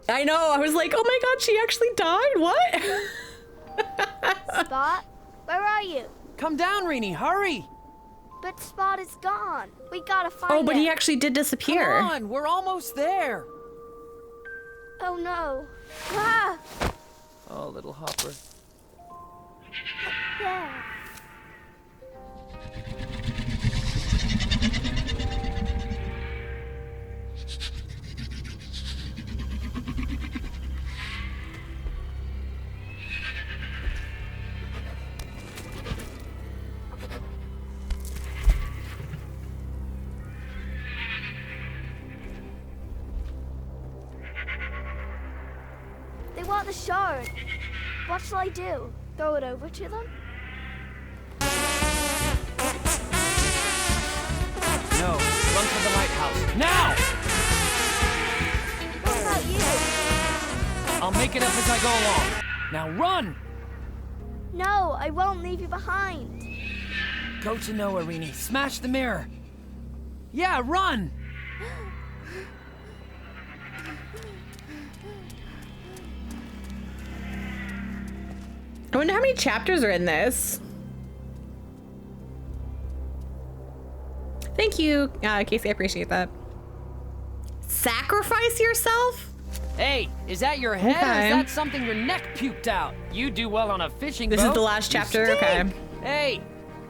I know, I was like, oh my god, she actually died? What? Spot, where are you? Come down, Rini, hurry! But Spot is gone. We gotta find him. Oh, but he actually did disappear. Come on, we're almost there. Oh no. Ah! Oh, little Hopper. There. They want the shard. What shall I do? Throw it over to them? No, run for the lighthouse. Now! What about you? I'll make it up as I go along. Now run! No, I won't leave you behind. Go to Noah, Rini. Smash the mirror. Yeah, run! I wonder how many chapters are in this. Thank you, Casey, I appreciate that. Sacrifice yourself? Hey, is that your head or Okay. is that something your neck puked out? You do well on a fishing boat. This is the last chapter, okay. Hey,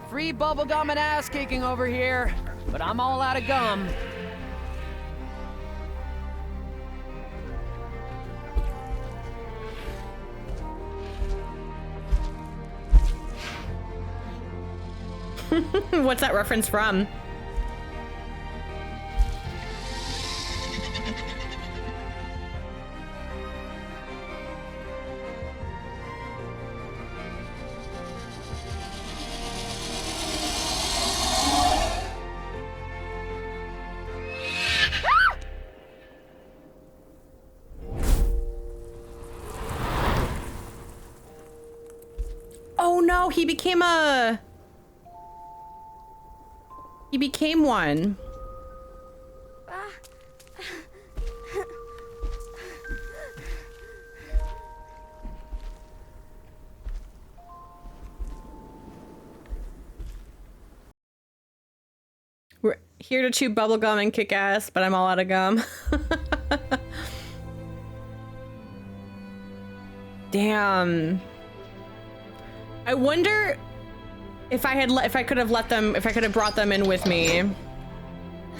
free bubblegum and ass kicking over here, but I'm all out of gum. What's that reference from? Oh no, he became a... He became one. We're here to chew bubblegum and kick ass, but I'm all out of gum. Damn. I wonder if I could have brought them in with me.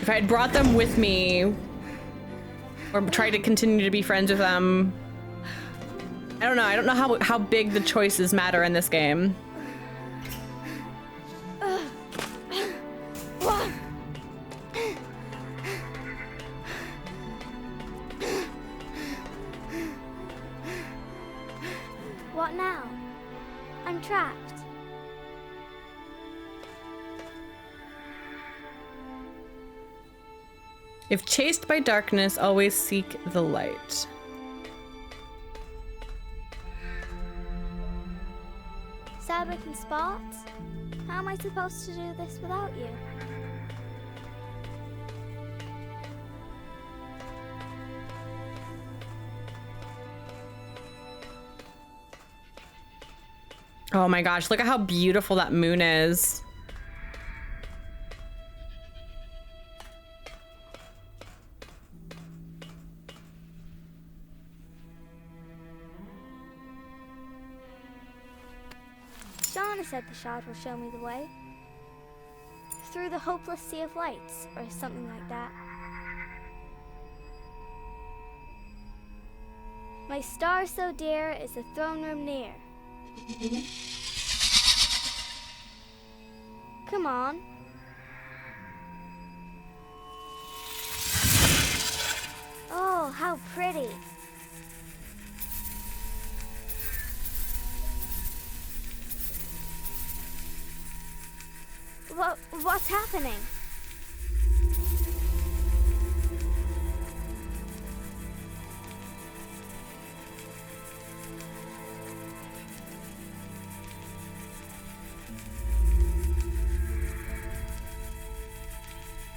If I had brought them with me or tried to continue to be friends with them. I don't know. I don't know how big the choices matter in this game. What now? I'm trapped. If chased by darkness, always seek the light. Sabbath and Spot? How am I supposed to do this without you? Oh my gosh, look at how beautiful that moon is. Shauna said the shard will show me the way. Through the hopeless sea of lights, or something like that. My star so dear is the throne room near. Come on. Oh, how pretty. What's happening?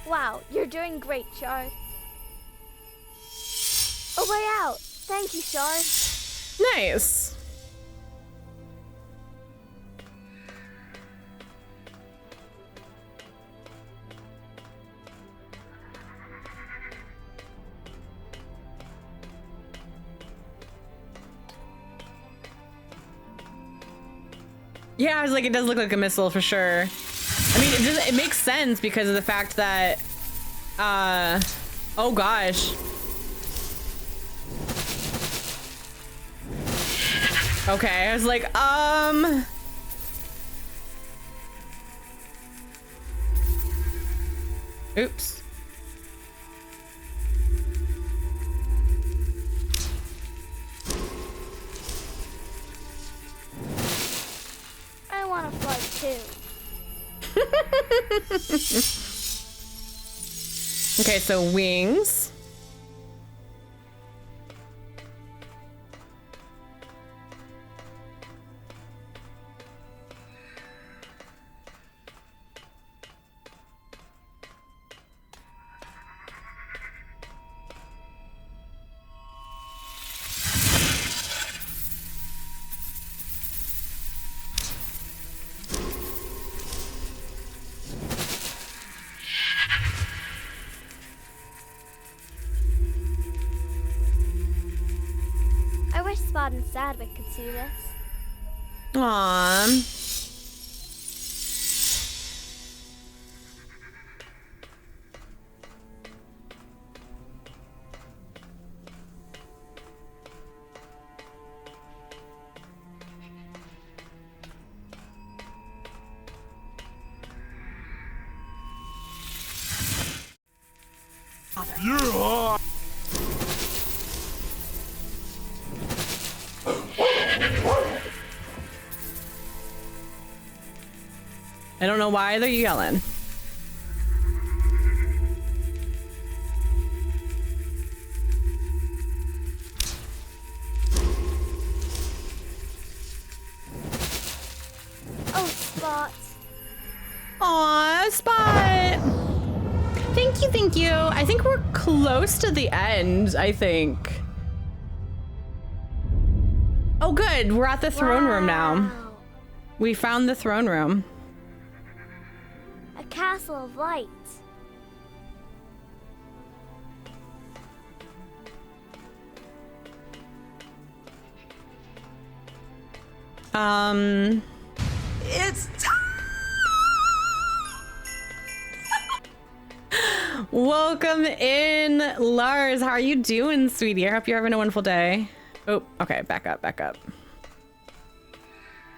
Wow, you're doing great, Chard. A way out! Thank you, Shard. Nice. Yeah, I was like, it does look like a missile for sure. I mean, it makes sense because of the fact that, oh gosh. Okay, I was like, oops. I want to fly too. Okay, so wings. I wish Spot and Sadwick could see this. Aww. Yeah. I don't know why they're yelling. Oh, Spot. Aw, Spot. Thank you, thank you. I think we're close to the end, I think. Oh, good. We're at the throne room now. Wow. We found the throne room. A castle of light. It's time. Welcome in, Lars. How are you doing, sweetie? I hope you're having a wonderful day. Oh, okay. Back up, back up.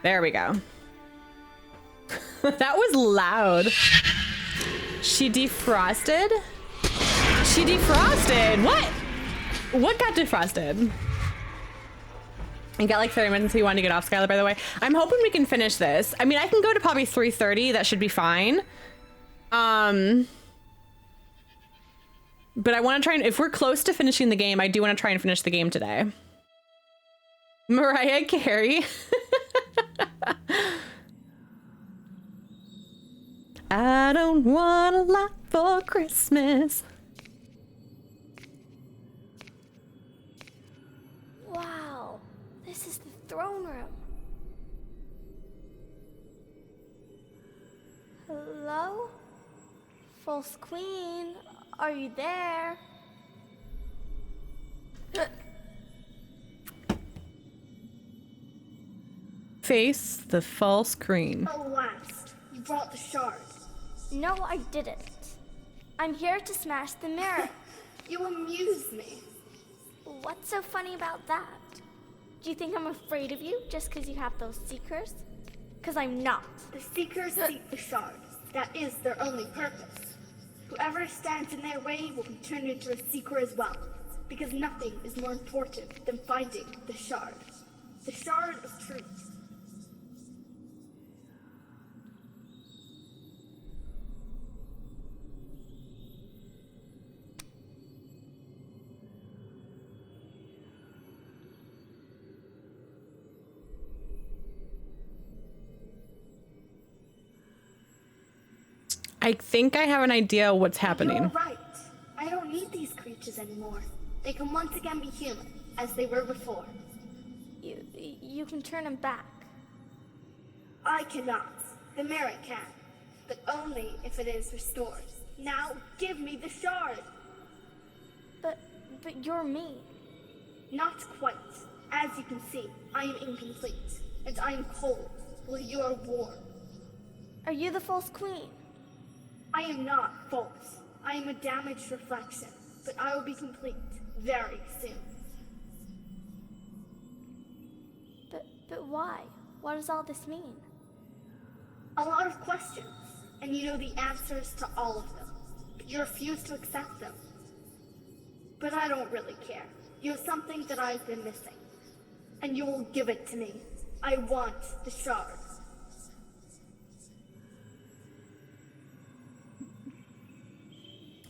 There we go. That was loud. She defrosted? She defrosted. What? What got defrosted? You got like 30 minutes until you want to get off, Skylar, by the way. I'm hoping we can finish this. I mean, I can go to probably 3:30. That should be fine. But I want to try and, if we're close to finishing the game, I do want to try and finish the game today. Mariah Carey. I don't want a lot for Christmas. Wow. This is the throne room. Hello? False Queen, are you there? Face the false queen. At last, you brought the shard. No, I didn't. I'm here to smash the mirror. You amuse me. What's so funny about that? Do you think I'm afraid of you just because you have those seekers? Because I'm not. The seekers seek the shard. That is their only purpose. Whoever stands in their way will be turned into a seeker as well. Because nothing is more important than finding the shard. The shard of truth. I think I have an idea what's happening. You're right. I don't need these creatures anymore. They can once again be human, as they were before. You can turn them back. I cannot. The mirror can, but only if it is restored. Now, give me the shard. But you're me. Not quite. As you can see, I am incomplete, and I am cold, while you are warm. Are you the false queen? I am not false. I am a damaged reflection, but I will be complete very soon. But why? What does all this mean? A lot of questions, and you know the answers to all of them, but you refuse to accept them. But I don't really care. You have something that I've been missing, and you will give it to me. I want the shard.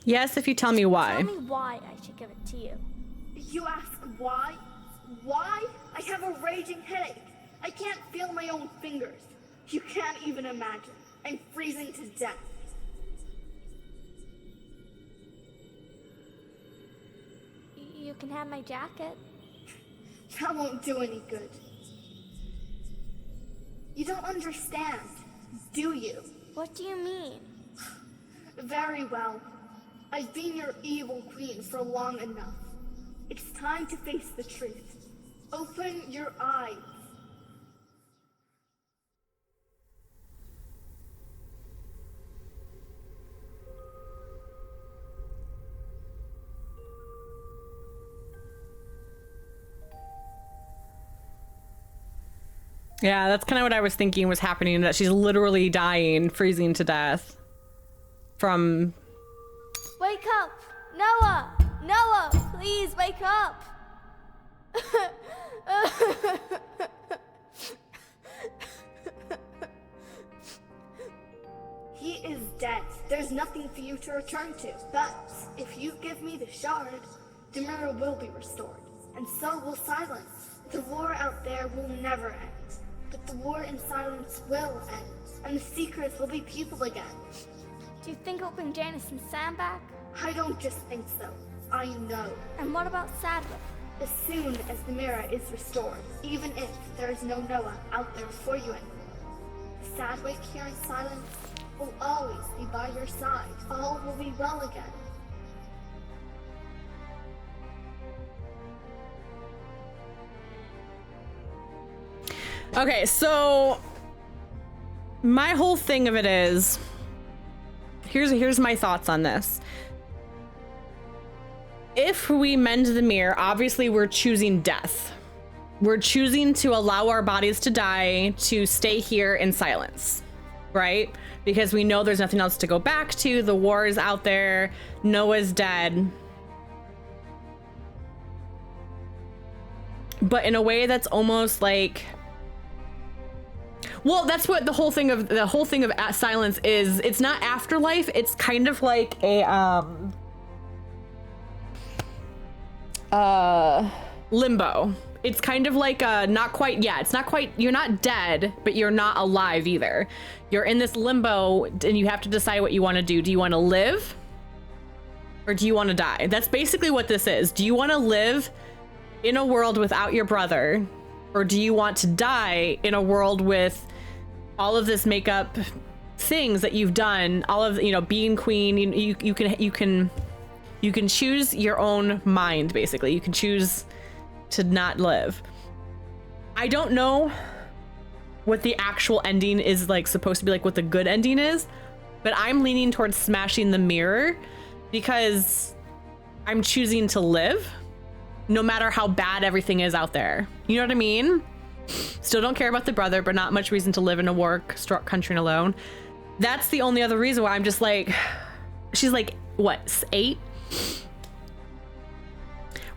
Yes, if you tell me why. Tell me why I should give it to you. You ask why? Why? I have a raging headache. I can't feel my own fingers. You can't even imagine. I'm freezing to death. You can have my jacket. That won't do any good. You don't understand, do you? What do you mean? Very well. I've been your evil queen for long enough. It's time to face the truth. Open your eyes. Yeah, that's kind of what I was thinking was happening, that she's literally dying, freezing to death from... Wake up! Noah! Noah! Please wake up! He is dead. There's nothing for you to return to. But if you give me the shard, the mirror will be restored. And so will silence. The war out there will never end. But the war in silence will end. And the seekers will be people again. Do you think it'll bring Janice and Sam back? I don't just think so. I know. And what about Sadwick? As soon as the mirror is restored, even if there is no Noah out there for you anymore, Sadwick here in silence will always be by your side. All will be well again. Okay, so my whole thing of it is, here's my thoughts on this. If we mend the mirror, obviously we're choosing death. We're choosing to allow our bodies to die, to stay here in silence, right? Because we know there's nothing else to go back to. The war is out there. Noah's dead. But in a way that's almost like, well, that's what the whole thing of silence is. It's not afterlife. It's kind of like a limbo. It's kind of like not quite, yeah, it's not quite, you're not dead, but you're not alive either. You're in this limbo and you have to decide what you want to do. Do you want to live or do you want to die? That's basically what this is. Do you want to live in a world without your brother, or do you want to die in a world with all of this makeup things that you've done, all of, you know, being queen, you can choose your own mind, basically. You can choose to not live. I don't know what the actual ending is like, supposed to be like, what the good ending is, but I'm leaning towards smashing the mirror because I'm choosing to live no matter how bad everything is out there. You know what I mean? Still don't care about the brother, but not much reason to live in a war-struck country alone. That's the only other reason why I'm just like, she's like, what, 8?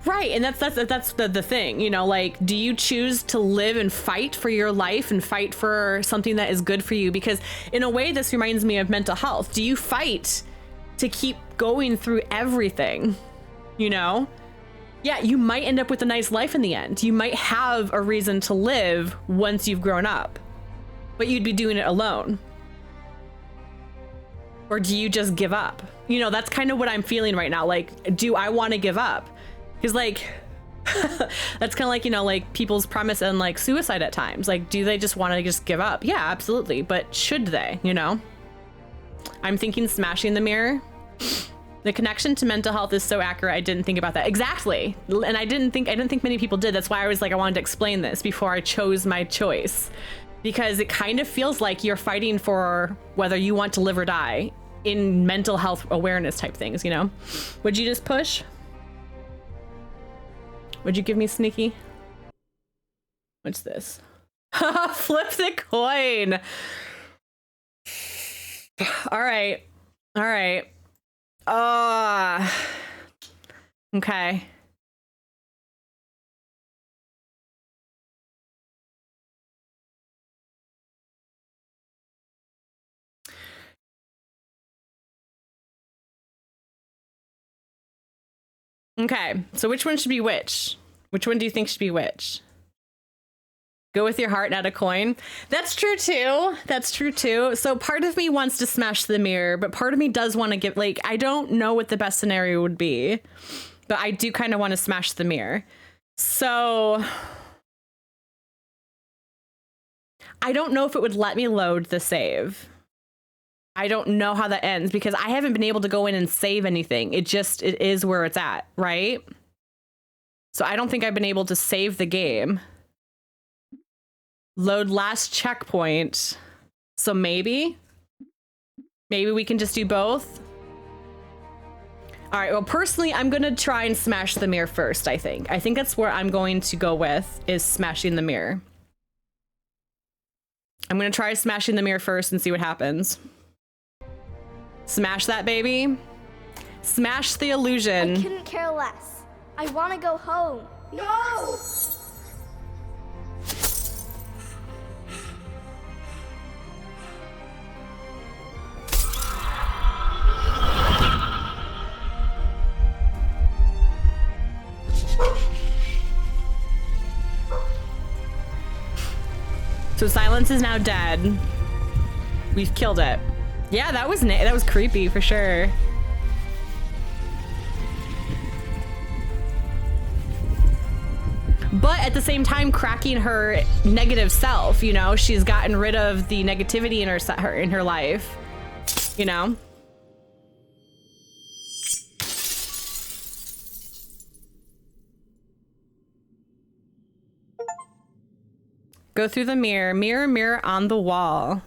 Right, and that's the thing, you know, like, do you choose to live and fight for your life and fight for something that is good for you? Because in a way, this reminds me of mental health. Do you fight to keep going through everything, you know? Yeah, you might end up with a nice life in the end. You might have a reason to live once you've grown up, but you'd be doing it alone. Or do you just give up? You know, that's kind of what I'm feeling right now. Like, do I want to give up? Because, like, That's kind of like, you know, like people's premise and like suicide at times. Like, do they just want to just give up? Yeah, absolutely. But should they, you know? I'm thinking smashing the mirror. The connection to mental health is so accurate. I didn't think about that. Exactly. And I didn't think many people did. That's why I was like, I wanted to explain this before I chose my choice, because it kind of feels like you're fighting for whether you want to live or die in mental health awareness type things, you know? Would you just push? Would you give me sneaky? What's this? Flip the coin. All right. All right. Okay. Okay, so which one should be which? Which one do you think should be which? Go with your heart, not a coin. That's true too. That's true too. So part of me wants to smash the mirror, but part of me does want to give, like, I don't know what the best scenario would be, but I do kind of want to smash the mirror. So I don't know if it would let me load the save. I don't know how that ends because I haven't been able to go in and save anything. It is where it's at, right? So I don't think I've been able to save the game. Load last checkpoint. So maybe we can just do both. All right, well, personally, I'm gonna try and smash the mirror first, I think. I think that's where I'm going to go with, is smashing the mirror. I'm gonna try smashing the mirror first and see what happens. Smash that baby. Smash the illusion. I couldn't care less. I want to go home. No! So Silence is now dead. We've killed it. Yeah, that was creepy for sure. But at the same time, cracking her negative self, you know, she's gotten rid of the negativity in her life, you know. Go through the mirror. Mirror, mirror on the wall.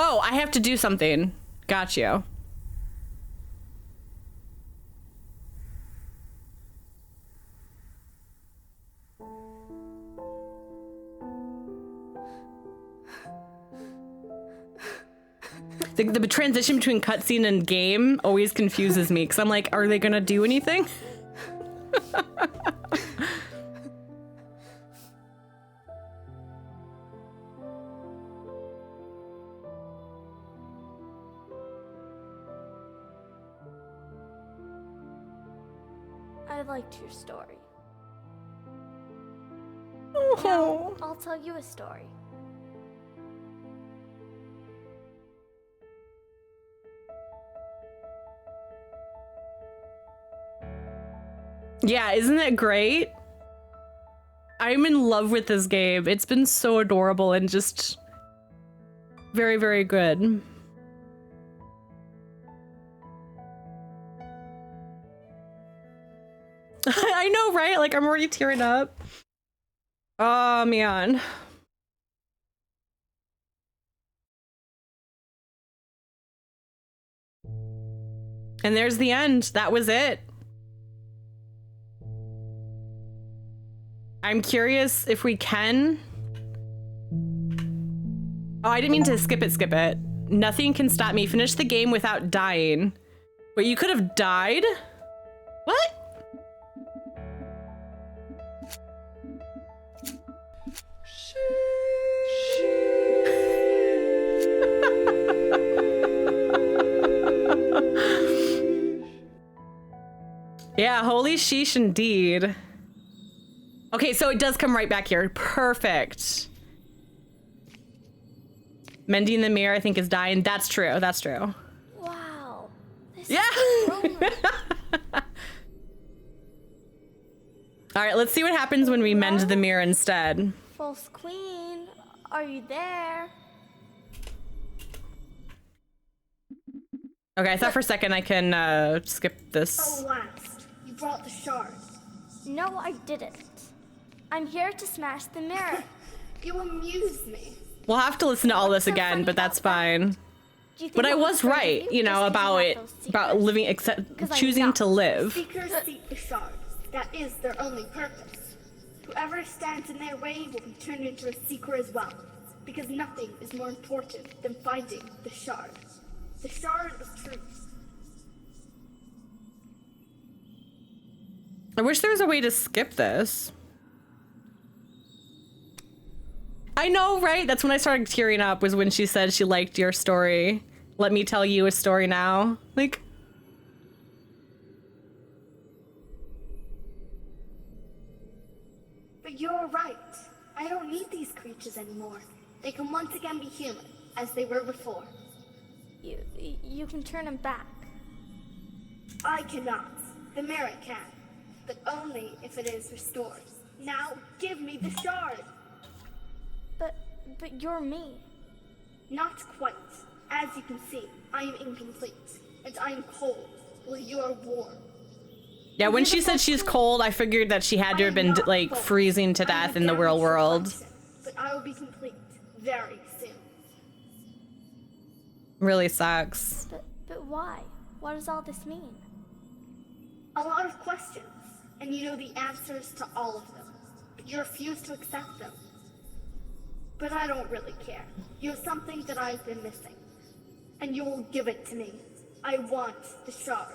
Oh, I have to do something. Got you. The transition between cutscene and game always confuses me because I'm like, are they gonna do anything? I liked your story. Oh. Now, I'll tell you a story. Yeah, isn't it great? I'm in love with this game. It's been so adorable and just very, very good. I know, right? Like, I'm already tearing up. Oh, man. And there's the end. That was it. I'm curious if we can. Oh, I didn't mean to skip it. Nothing can stop me. Finish the game without dying. Wait, you could have died? What? Yeah, holy sheesh indeed. Okay, so it does come right back here. Perfect. Mending the mirror, I think, is dying. That's true. That's true. Wow. This Yeah. is lonely. All right, let's see what happens when we mend the mirror instead. False Queen, are you there? Okay, I thought for a second I can skip this. Oh, last, you brought the shard. No, I didn't. I'm here to smash the mirror. You amuse me. We'll have to listen to all this What's so again, funny but that's about that? fine. Do you think But I I'm was afraid of right, you know, just 'cause about you it, have those about secrets? living, 'Cause I'm choosing not. to live. Seekers seek the shards. That is their only purpose. Whoever stands in their way will be turned into a seeker as well. Because nothing is more important than finding the shard. The shard of truth. I wish there was a way to skip this. I know, right? That's when I started tearing up, was when she said she liked your story. Let me tell you a story now. Like, But you're right. I don't need these creatures anymore. They can once again be human, as they were before. You can turn him back. I cannot. The mirror can. But only if it is restored. Now, give me the shard. But you're me. Not quite. As you can see, I am incomplete. And I am cold, while you are warm. yeah, when she said she's cold, I figured that she had to have been, like, freezing to death in the real world. But I will be complete very soon. Really sucks. But why? What does all this mean? A lot of questions, and you know the answers to all of them. But you refuse to accept them. But I don't really care. You have something that I've been missing. And you will give it to me. I want the shard.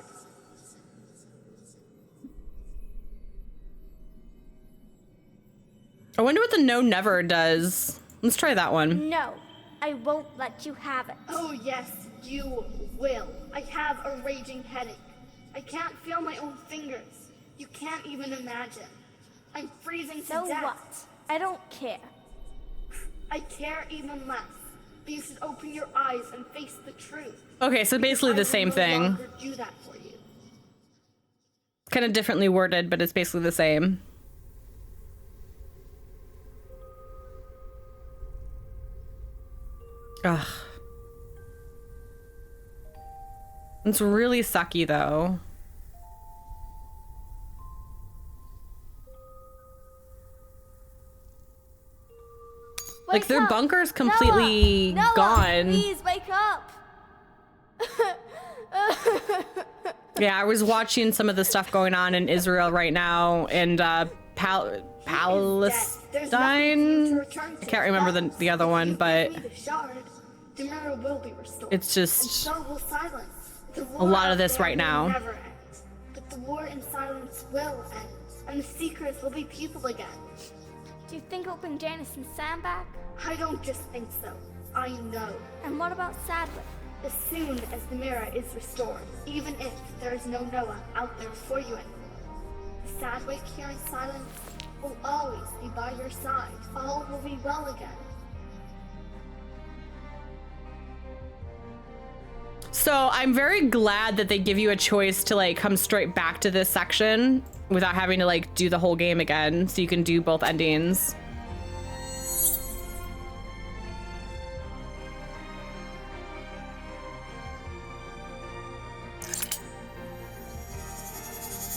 I wonder what the no never does. Let's try that one. No, I won't let you have it. Oh yes, you will. I have a raging headache. I can't feel my own fingers. You can't even imagine. I'm freezing to So death. what? I don't care. I care even less. But you should open your eyes and face the truth. Okay, so basically I the will same no thing. longer do that for you. Kind of differently worded, but it's basically the same. Ugh. It's really sucky, though. Like, Wake their up! bunker's completely Noah, gone. Please wake up. Yeah, I was watching some of the stuff going on in Israel right now, and Palestine. I can't remember the other one, but The mirror will be restored. it's And just so will silence. The a war lot out of this there right will now. never end. But the war in silence will end. And the seekers will be people again. Do you think it'll bring Janice and Sam back? I don't just think so. I know. And what about Sadwick? As soon as the mirror is restored, even if there is no Noah out there for you anymore, the Sadwick here in silence will always be by your side. All will be well again. So I'm very glad that they give you a choice to like come straight back to this section without having to like do the whole game again, so you can do both endings.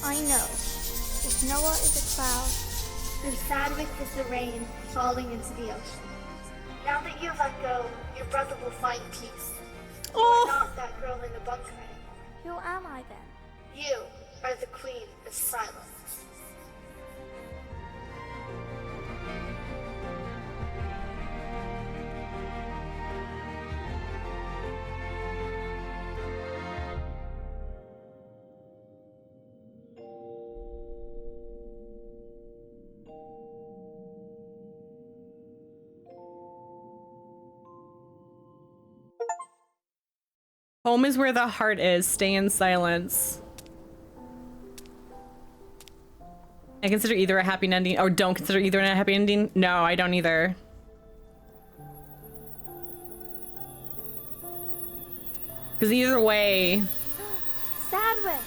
I know. If Noah is a cloud, And Sadwick is the rain falling into the ocean. Now that you've let go, your brother will find peace. You are not that girl in the bunker anymore. who am I then? You are the queen of silence. Home is where the heart is. Stay in silence. I consider either a happy ending, or don't consider either a happy ending. No, I don't either. Because either way... Sadwick!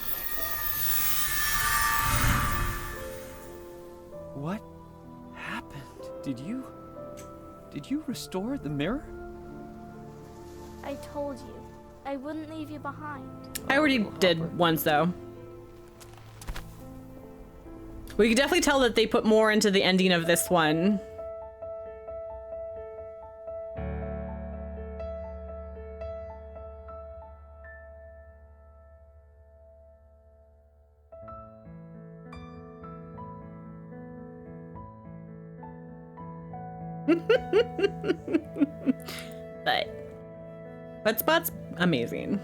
What happened? Did you restore the mirror? I told you, I wouldn't leave you behind. I already did once, though. We can definitely tell that they put more into the ending of this one. But Spot's amazing.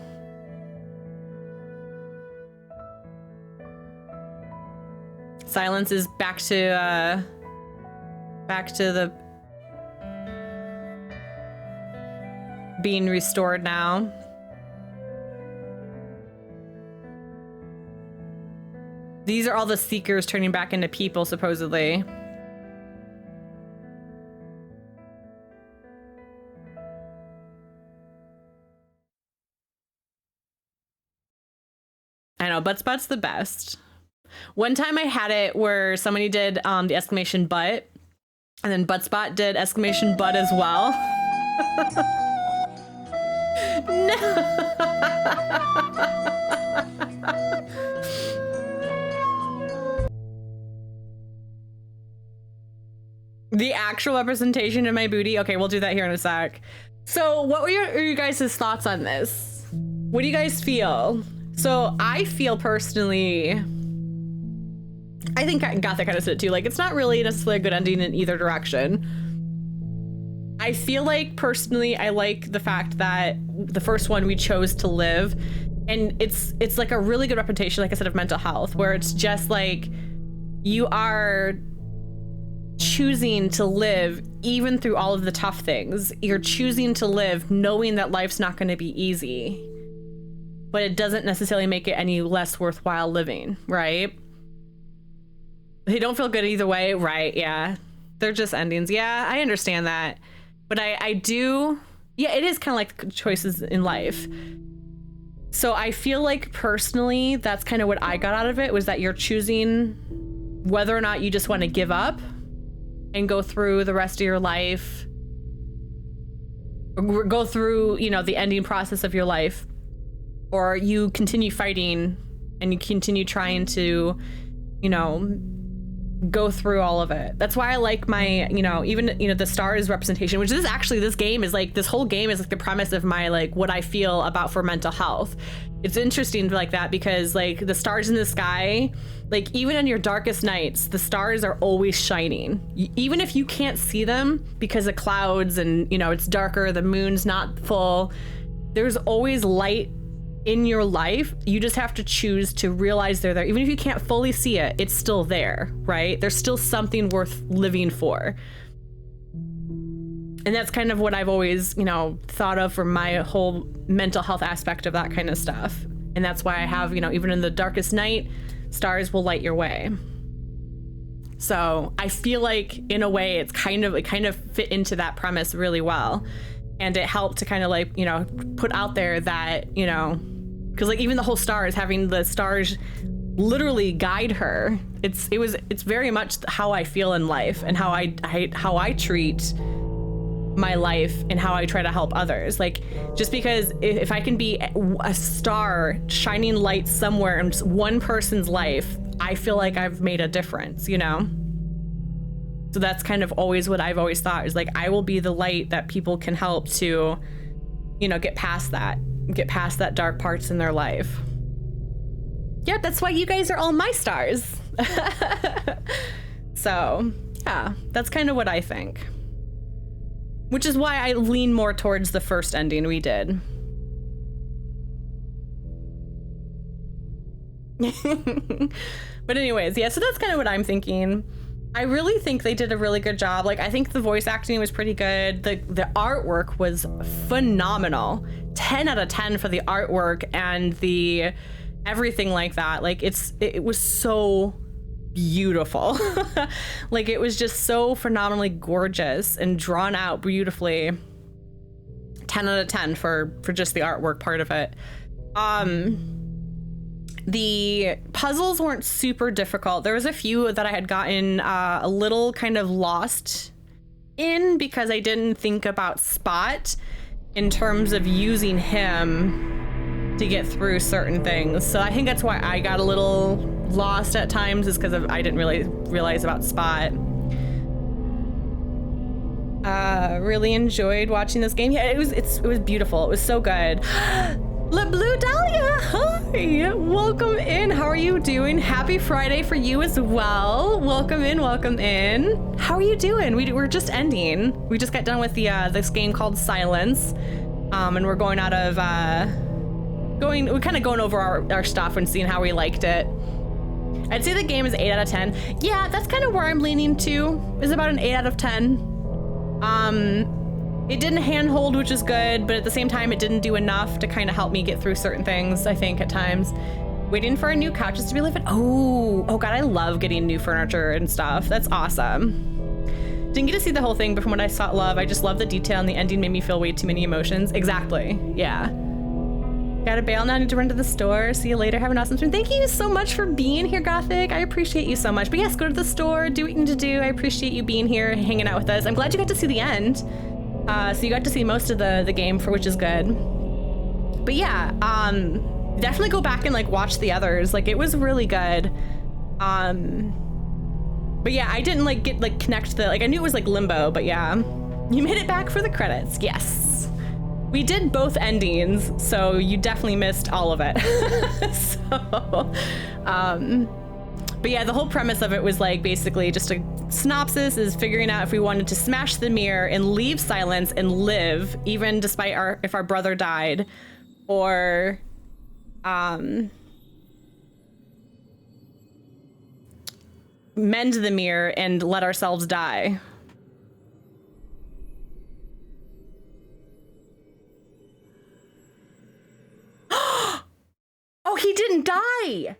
Silence is back to the being restored now. These are all the seekers turning back into people, supposedly. I know, butt spot's the best. One time I had it where somebody did the exclamation butt, and then butt spot did exclamation butt as well. No. The actual representation of my booty. Okay, we'll do that here in a sec. So what were your guys' thoughts on this? What do you guys feel? So I feel personally, I think Gothic kind of said it too, like it's not really necessarily a good ending in either direction. I feel like personally, I like the fact that the first one we chose to live, and it's like a really good representation, like I said, of mental health, where it's just like you are choosing to live even through all of the tough things. You're choosing to live knowing that life's not going to be easy, but it doesn't necessarily make it any less worthwhile living, right? They don't feel good either way, right? Yeah, they're just endings. Yeah, I understand that. But I do, yeah, it is kind of like choices in life. So I feel like personally, that's kind of what I got out of it, was that you're choosing whether or not you just want to give up and go through the rest of your life, or go through, you know, the ending process of your life, or you continue fighting and you continue trying to, you know, go through all of it. That's why I like my, you know, even, you know, the stars representation, which is actually, this game is like, this whole game is like the premise of my, like, what I feel about for mental health. It's interesting like that, because like the stars in the sky, like even in your darkest nights, the stars are always shining. Even if you can't see them because of clouds and, you know, it's darker, the moon's not full, there's always light in your life. You just have to choose to realize they're there. Even if you can't fully see it, it's still there, right? There's still something worth living for. And that's kind of what I've always, you know, thought of for my whole mental health aspect of that kind of stuff. And that's why I have, you know, even in the darkest night, stars will light your way. So I feel like in a way it kind of fit into that premise really well. And it helped to kind of like, you know, put out there that, you know, because like even the whole stars, having the stars literally guide her, it's very much how I feel in life, and how I treat my life and how I try to help others. Like, just because if I can be a star shining light somewhere in one person's life, I feel like I've made a difference, you know? So that's kind of always what I've always thought, is like, I will be the light that people can help to, you know, get past that dark parts in their life. Yep, that's why you guys are all my stars. So yeah, that's kind of what I think. Which is why I lean more towards the first ending we did. But anyways, yeah, so that's kind of what I'm thinking. I really think they did a really good job. Like, I think the voice acting was pretty good. The artwork was phenomenal. 10 out of 10 for the artwork and the everything like that. Like, it was so beautiful. Like, it was just so phenomenally gorgeous and drawn out beautifully. 10 out of 10 for just the artwork part of it. The puzzles weren't super difficult. There was a few that I had gotten a little kind of lost in because I didn't think about Spot in terms of using him to get through certain things. So I think that's why I got a little lost at times, is because I didn't really realize about Spot. Really enjoyed watching this game. Yeah, it was beautiful. It was so good. La Blue Dahlia, hi! Welcome in. How are you doing? Happy Friday for you as well. Welcome in, welcome in. How are you doing? We're just ending. We just got done with the this game called Silence, and we're going out of we're kind of going over our stuff and seeing how we liked it. I'd say the game is 8 out of 10. Yeah, that's kind of where I'm leaning to. Is about an 8 out of 10. It didn't handhold, which is good, but at the same time, it didn't do enough to kind of help me get through certain things, I think, at times. Waiting for our new couches to be lived in. Oh God, I love getting new furniture and stuff. That's awesome. Didn't get to see the whole thing, but from what I saw, I just love the detail, and the ending made me feel way too many emotions. Exactly, yeah. Gotta bail now, need to run to the store. See you later, have an awesome stream. Thank you so much for being here, Gothic. I appreciate you so much. But yes, go to the store, do what you need to do. I appreciate you being here, hanging out with us. I'm glad you got to see the end. So you got to see most of the game, for which is good. But yeah, definitely go back and like watch the others. Like, it was really good. But yeah, I didn't like connect I knew it was like Limbo, but yeah. You made it back for the credits, yes. We did both endings, so you definitely missed all of it. So, but yeah, the whole premise of it was like basically just a synopsis is figuring out if we wanted to smash the mirror and leave Silence and live, even despite if our brother died, or mend the mirror and let ourselves die. Oh, he didn't die.